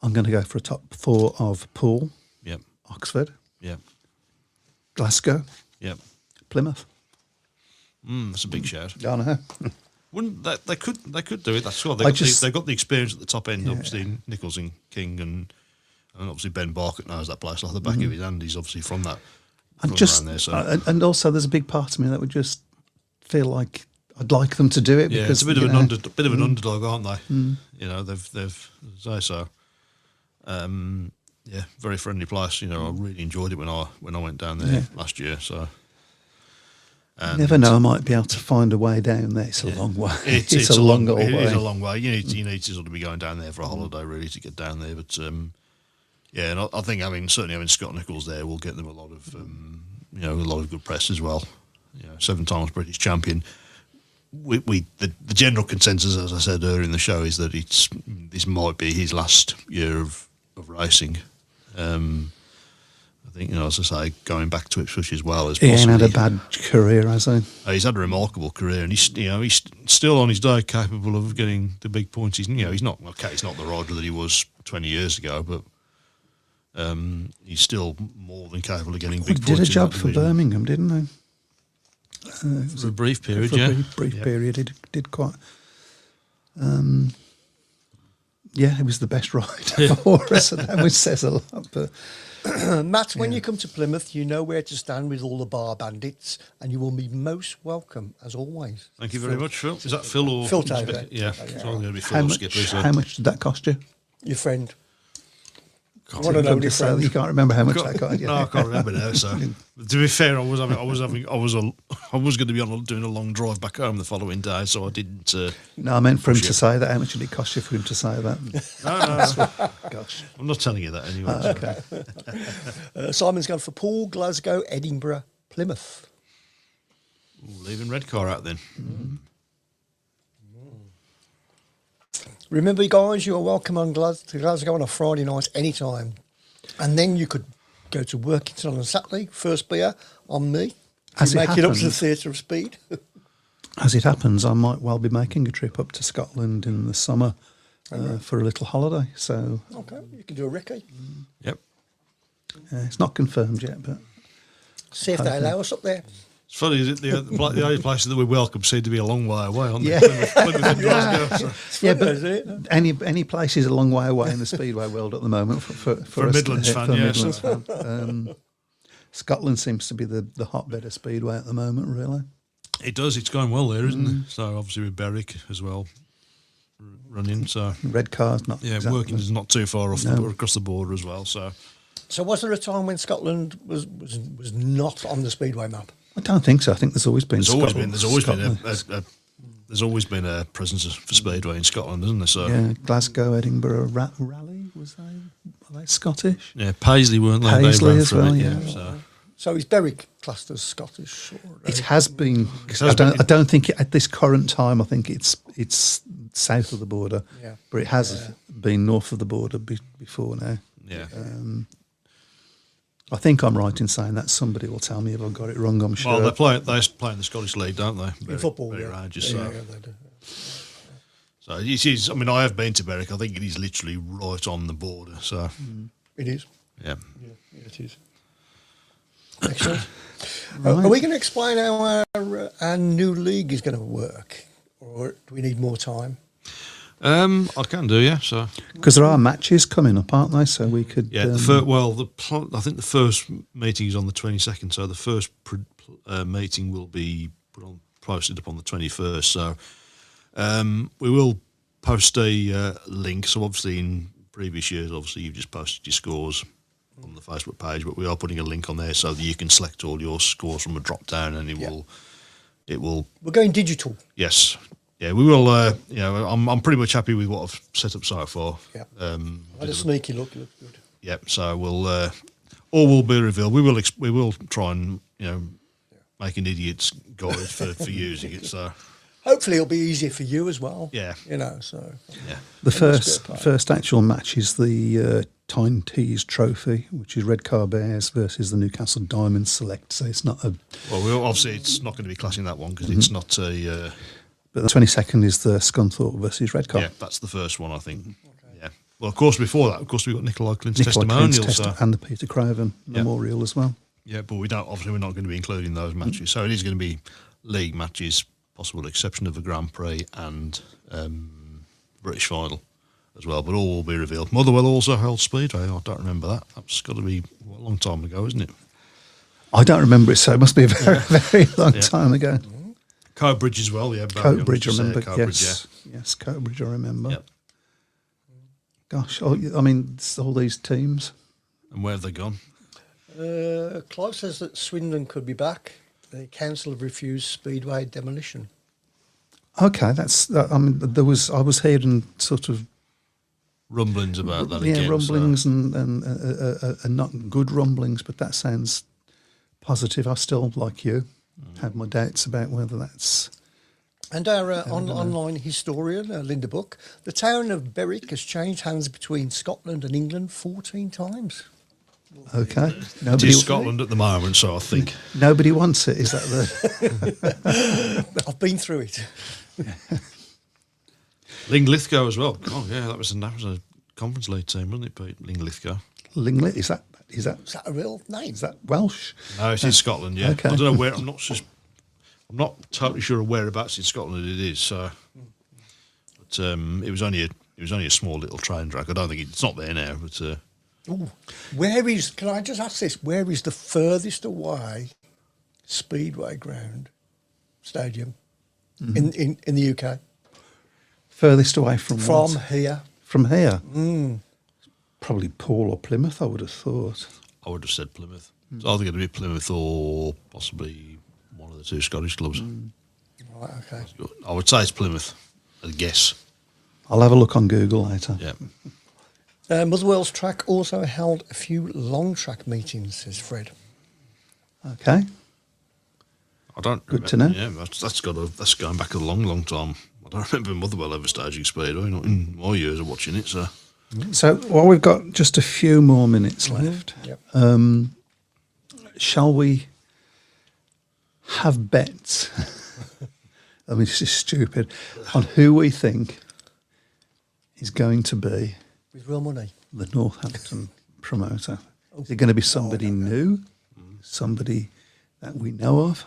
I'm going to go for a top four of Poole, Yep, Oxford, yep, Glasgow, yep. Plymouth. That's a big shout. I know. Wouldn't they could do it? That's what I they've got the experience at the top end. Obviously, Nichols and King, and obviously Ben Barkett knows that place like the back of his hand. He's obviously from that. And from just around there, so. and also there's a big part of me that would just feel like I'd like them to do it Yeah, because it's a bit of an underdog, aren't they? Mm. You know, they've so. Yeah, very friendly place. You know, I really enjoyed it when I went down there last year. So, You never know, I might be able to find a way down there. It's a long way. It's a long old way. It is a long way. You need to sort of be going down there for a holiday, really, to get down there. But yeah, and I think certainly having Scott Nichols there will get them a lot of a lot of good press as well. You know, 7 times British champion. The general consensus, as I said earlier in the show, is that this might be his last year of racing. I think, as I say, going back to Ipswich as well. He ain't had a bad career, has he? He's had a remarkable career, and he's still on his day capable of getting the big points. He's not the rider that he was 20 years ago, but he's still more than capable of getting big He points. did a job in that for division. Birmingham, didn't he? For a brief period, For yeah. a brief period, he did quite. Yeah, he was the best rider for us, and that says a lot. But Matt, when you come to Plymouth, you know where to stand with all the bar bandits, and you will be most welcome, as always. Thank you very much, Phil. Is that Phil or Phil Taylor. Yeah, it's all going to be Phil how or much, Skipper. So. how much did that cost you? Your friend. Can't One and remember. only friend. You can't remember how much that cost you. No, I can't remember now. So, to be fair, I was going to be doing a long drive back home the following day, so I didn't. No, I meant for him Push to it. say that. How much did it cost you for him to say that? No, Gosh. I'm not telling you that anyway. so. Okay. Simon's gone for Poole, Glasgow, Edinburgh, Plymouth. Ooh, leaving Redcar out then. Remember, guys, you are welcome to Glasgow on a Friday night anytime. And then you could go to Workington on a Saturday, first beer on me. As You it make it up to the happens- Theatre of Speed. As it happens, I might well be making a trip up to Scotland in the summer for a little holiday. So Okay, you can do a recce. Yep. it's not confirmed yet, but See if they allow us up there. It's funny, is it? The only places that we welcome seem to be a long way away, aren't they? Yeah. Plymouth and Glasgow. So. yeah, funny, but isn't it? any place is a long way away in the speedway world at the moment for a us- Midlands fan, for a yeah, Midlands so- fan. Scotland seems to be the hotbed of speedway at the moment, really. It does. It's going well there, isn't it? So obviously with Berwick as well running. So Red car's not. yeah, exactly. working is not too far off across the border as well. So So was there a time when Scotland was not on the Speedway map? I don't think so. I think there's always been. there's Scotland. always been a presence for Speedway in Scotland, isn't there? So Yeah, Glasgow, Edinburgh, Raleigh. Were they Scottish? yeah, Paisley weren't they? Paisley They ran as from well, it, yeah. So. So is Berwick classed as Scottish? It has been. I don't think at this current time. I think it's south of the border. Yeah. But it has been north of the border before now. Yeah. I think I'm right in saying that. Somebody will tell me if I've got it wrong. I'm sure. Well, they play in the Scottish League, don't they? In football, very yeah. Rages, Yeah, so. yeah, they do. So it is. I mean, I have been to Berwick. I think it is literally right on the border. So It is. yeah. Yeah, it is. Excellent. Are we going to explain how our new league is going to work? Or do we need more time? I can do, yeah. So Because there are matches coming up, aren't they? So we could. yeah, I think the first meeting is on the 22nd. So the first meeting will be posted up on the 21st. So we will post a link. So obviously in previous years, obviously you've just posted your scores on the Facebook page, but we are putting a link on there so that you can select all your scores from a drop down, and it will. We're going digital. Yes, yeah, we will. I'm pretty much happy with what I've set up so far. Yeah. I had a sneaky look. It looks good. Yep. So we'll all will be revealed. We will try and make an idiot's guide for using it. So Hopefully, it'll be easier for you as well. Yeah. So yeah, The first actual match is the Tyne Tees Trophy, which is Redcar Bears versus the Newcastle Diamonds Select. So it's not a. well, obviously it's not going to be clashing that one because it's not a. But the 22nd is the Scunthorpe versus Redcar. Yeah, that's the first one, I think. Yeah. Well, of course, before that, we've got Nicola Clint's Nicola Clint's testimonial. and the Peter Craven Memorial as well. Yeah, but we're not going to be including those matches. So it is going to be league matches, possible exception of the Grand Prix and British final as well. But all will be revealed. Motherwell also held Speedway. I don't remember that. That's got to be a long time ago, isn't it? I don't remember it, so it must be a very, very long time ago. Coatbridge as well, yeah. Coatbridge, I remember. Coatbridge, Yes, Coatbridge, I remember. Yep. Gosh, I mean, it's all these teams. And where have they gone? Clive says that Swindon could be back. The council have refused Speedway demolition. Okay, I mean, I was hearing sort of Rumblings about that again. rumblings and not good rumblings, but that sounds positive. I still, like you, have my doubts about whether that's. And our online historian, Linda Book, the town of Berwick has changed hands between Scotland and England 14 times. Okay. It is Scotland at the moment, so I think. Nobody wants it, is that the. I've been through it. Linlithgow as well. Oh, yeah, that was a Conference League team, wasn't it, Pete? Linlithgow. Lingley, is that Is that a real name? is that Welsh? No, it's in Scotland, yeah. Okay. I don't know where, I'm not totally sure of whereabouts in Scotland it is, so. But it was only a small little train track. I don't think it's not there now, but. Ooh. Can I just ask this, where is the furthest away Speedway ground stadium in the UK? Furthest away from From what? here. From here? Probably Paul or Plymouth, I would have thought. I would have said Plymouth. It's either going to be Plymouth or possibly one of the two Scottish clubs. Right, okay. I would say it's Plymouth, I guess. I'll have a look on Google later. Yeah. Motherwell's track also held a few long track meetings, says Fred. Okay. I don't. Good to know. Yeah, that's going back a long, long time. I don't remember Motherwell ever staging Speedway, not in my years of watching it. So, Well, we've got just a few more minutes left. Yep. Shall we have bets? I mean, this is stupid. On who we think is going to be With real money. the Northampton promoter. Is it going to be somebody new? Somebody that we know of?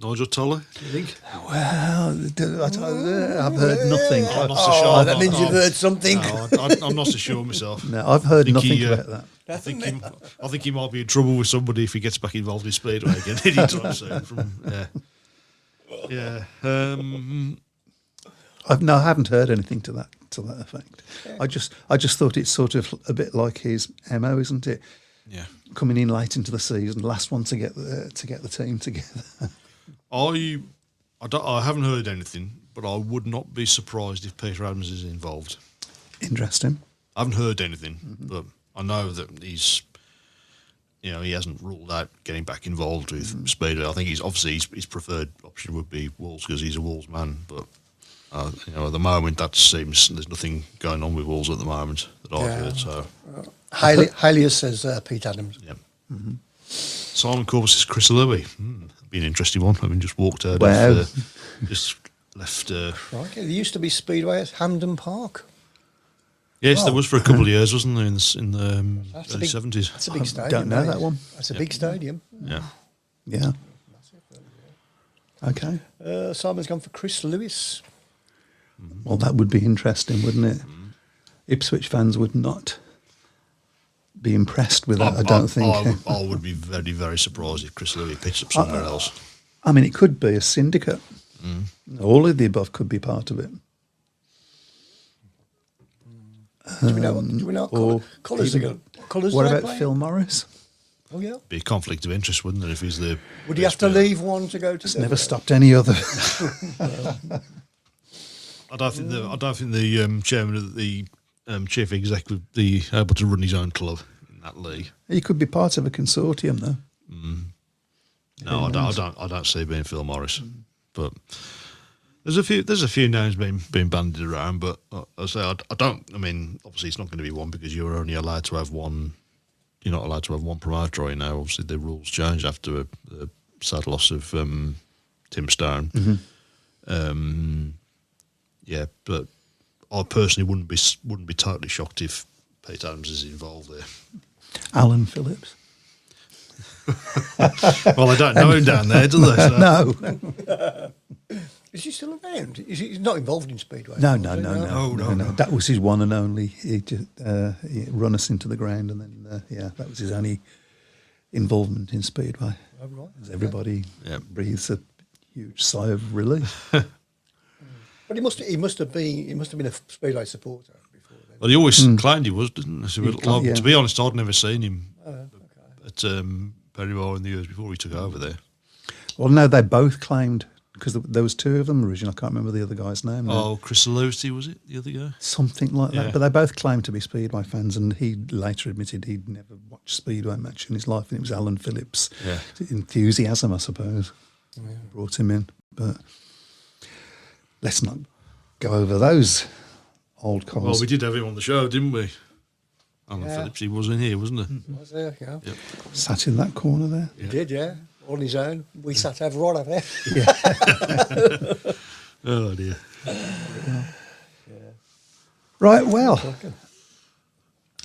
Nigel Toller, do you think? Well, I've heard nothing. I'm not so sure. That means you've heard something. No, I'm not so sure myself. No, I've heard think nothing he, about that. I think he might be in trouble with somebody if he gets back involved in Speedway again anytime soon. Yeah. I haven't heard anything to that effect. I just thought it's sort of a bit like his MO, isn't it? Yeah. Coming in late into the season, last one to get the team together. I haven't heard anything, but I would not be surprised if Peter Adams is involved. Interesting. I haven't heard anything, but I know that he hasn't ruled out getting back involved with Speedway. I think his preferred option would be Wolves because he's a Wolves man. But at the moment, there's nothing going on with Wolves at the moment that I've heard. So Haley says Pete Adams. yeah. Simon Corbett says Chris Louis. Be an interesting one. I mean, just walked out. Wow. Just left. Right, there used to be Speedway at Hampden Park. Yes, there was for a couple of years, wasn't there, in the That's early 70s? That's a big stadium. Don't know mate. that one. That's a big stadium. Yeah. Yeah. Okay. Simon's gone for Chris Lewis. Well, that would be interesting, wouldn't it? Ipswich fans would not be impressed with that, I don't think. I would be very, very surprised if Chris Louis picks up somewhere else. I mean, it could be a syndicate. All of the above could be part of it. Do we know what colours are going? Colours? What are they about playing? Phil Morris? Oh yeah. Be a conflict of interest, wouldn't it, if he's the... Would he have to leave one to go to? It's never stopped any other. I don't think the chairman of the chief exec would be able to run his own club in that league. He could be part of a consortium, though. No, I don't see it being Phil Morris. But there's a few names being bandied around. But I say I don't. I mean, obviously it's not going to be one because you're only allowed to have one. You're not allowed to have one promoter right now. Obviously the rules changed after a sad loss of Tim Stone. Yeah, but I personally wouldn't be totally shocked if Pete Adams is involved there. Alan Phillips. Well, I don't know him down there, do they? So. No. Is he still around? He's not involved in Speedway? No. Oh, no. That was his one and only. He just he run us into the ground, and then that was his only involvement in Speedway. Oh, right. As everybody breathes a huge sigh of relief. But he must have been a Speedway supporter before then. Well, he always claimed he was, didn't he? So yeah. To be honest, I'd never seen him at Perrybar in the years before he took over there. Well, no, they both claimed, because there was two of them originally. I can't remember the other guy's name. Oh, Chris Lucy, was it, the other guy? Something like Yeah. that. But they both claimed to be Speedway fans, and he later admitted he'd never watched Speedway match in his life, and it was Alan Phillips' enthusiasm, I suppose, brought him in. But let's not go over those old cars. Well, we did have him on the show, didn't we? Alan Phillips, he was in here, wasn't he? Was there? Yeah. Yep. Sat in that corner there. He did, yeah. On his own. We sat over right over there. Oh, dear. Right, well,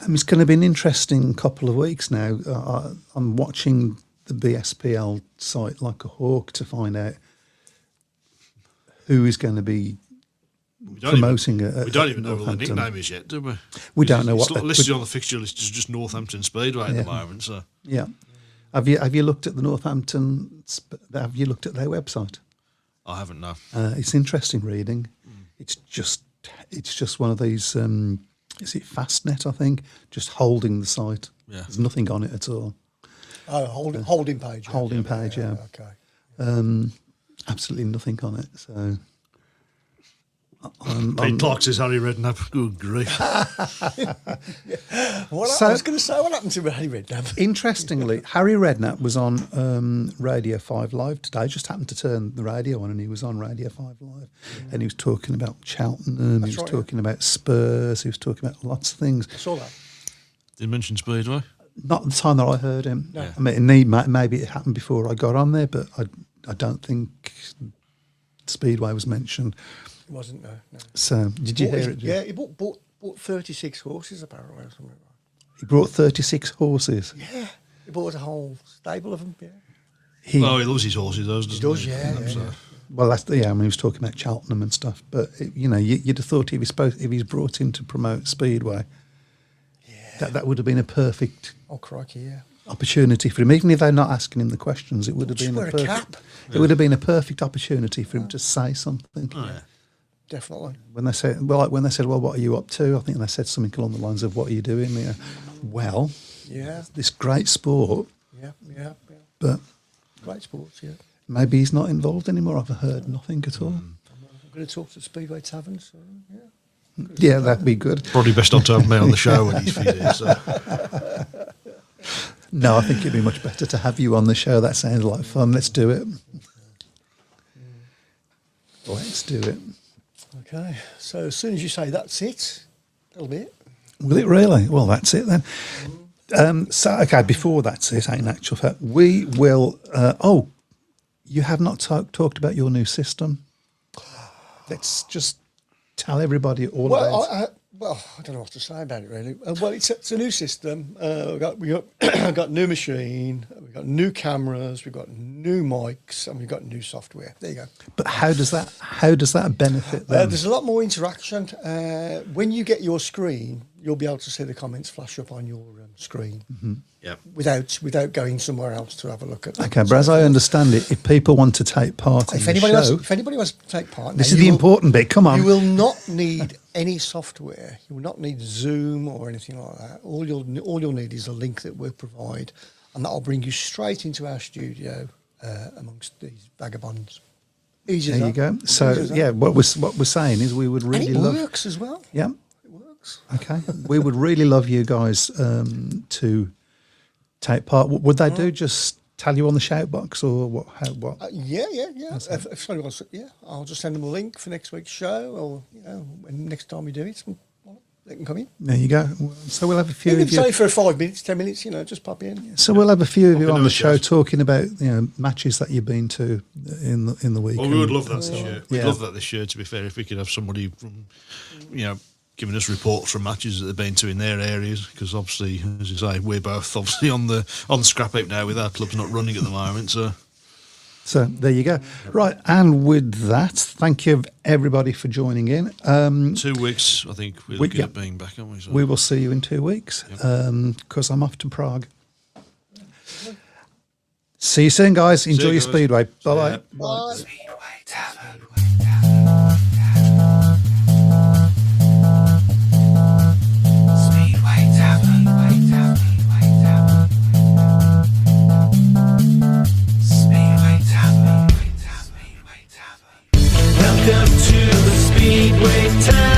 it's going to be an interesting couple of weeks now. I'm watching the BSPL site like a hawk to find out who is going to be promoting we don't even know what the Northampton. nickname is yet, do we? We don't know It's what listed on the fixture list as just Northampton Speedway at the moment. So Yeah. Have you looked at the Northampton? Have you looked at their website? I haven't, no. It's interesting reading. It's just one of these. Is it Fastnet? I think just holding the site. Yeah. There's nothing on it at all. Oh, holding page. Yeah. Holding page, yeah. Okay. Absolutely nothing on it. So. Pete Clark says Harry Redknapp. Good grief. So- I was going to say, what happened to Harry Redknapp? Interestingly, Harry Redknapp was on Radio 5 Live today. Just happened to turn the radio on, and he was on Radio 5 Live. And he was talking about Cheltenham, he was talking about Spurs, he was talking about lots of things. I saw that. Did you mention Speedway? Not the time that I heard him. No. I mean, maybe it happened before I got on there, but I don't think Speedway was mentioned. It wasn't, no. So, did you hear it? Jim? Yeah, he bought 36 horses, apparently, or something like He brought 36 horses. that. Yeah, he bought a whole stable of them, yeah. He, Oh, he loves his horses, doesn't He does, yeah. Well, that's I mean, he was talking about Cheltenham and stuff, but you'd have thought if he's brought in to promote Speedway, that would have been a perfect Oh, crikey, yeah. opportunity for him. Even if they're not asking him the questions, it would have Just been wear a cap. It would have been a perfect opportunity for him to say something. Oh, yeah. Definitely. When they said, well, what are you up to? I think they said something along the lines of, "What are you doing?" You know, well, Yeah, this great sport, yeah. but Great sports, yeah. maybe he's not involved anymore. I've heard nothing at all. I'm going to talk to Speedway Tavern, so, yeah. Yeah, that'd be good. Probably best not to have me on the show when he's feeding. So. No, I think it'd be much better to have you on the show. That sounds like fun. Let's do it. Let's do it. Okay, so as soon as you say that's it, that'll be it. Will it really? Well, that's it then. So, before that's it, in actual fact, we will... you have not talked about your new system. Let's just tell everybody all about it. I don't know what to say about it really. Well, it's a new system. We got new machine. We've got new cameras. We've got new mics, and we've got new software. There you go. But how does that benefit them? There's a lot more interaction. When you get your screen, you'll be able to see the comments flash up on your screen Yeah. without going somewhere else to have a look at them. Okay, but as I understand it, if people want to take part in If the anybody show, wants to take part, this now is the you will- important bit. Come on. You will not need any software. You will not need Zoom or anything like that. All you'll need is a link that we'll provide, and that'll bring you straight into our studio amongst these vagabonds. Easy as There you that. go. So Easy as that. yeah, what we're saying is we would And really it love. works as well. Yeah. It works. Okay. We would really love you guys to take part. Would they do just tell you on the shout box or what? How, what? Yeah. If somebody wants, I'll just send them a link for next week's show, or when next time we do it, they can come in. There you go. So we'll have a few Even of you. say for 5 minutes, 10 minutes, just pop in. So we'll have a few of you Pop in on and the a show chat. talking about matches that you've been to in the week. Well, we would and- love that and this so on. year. We'd Yeah. love that this year, to be fair, if we could have somebody from, giving us reports from matches that they've been to in their areas, because obviously, as you say, we're both obviously on the scrap heap now with our clubs not running at the moment, so... So there you go. Right, and with that, thank you everybody for joining in. 2 weeks, I think, we're looking at being back, aren't we? So. We will see you in 2 weeks because I'm off to Prague. See you soon, guys. Enjoy you your guys. Speedway. Bye ya. bye. Bye. Speedway Tavern. Speedway Tavern. Speedway Tavern. Welcome to the Speedway Tavern.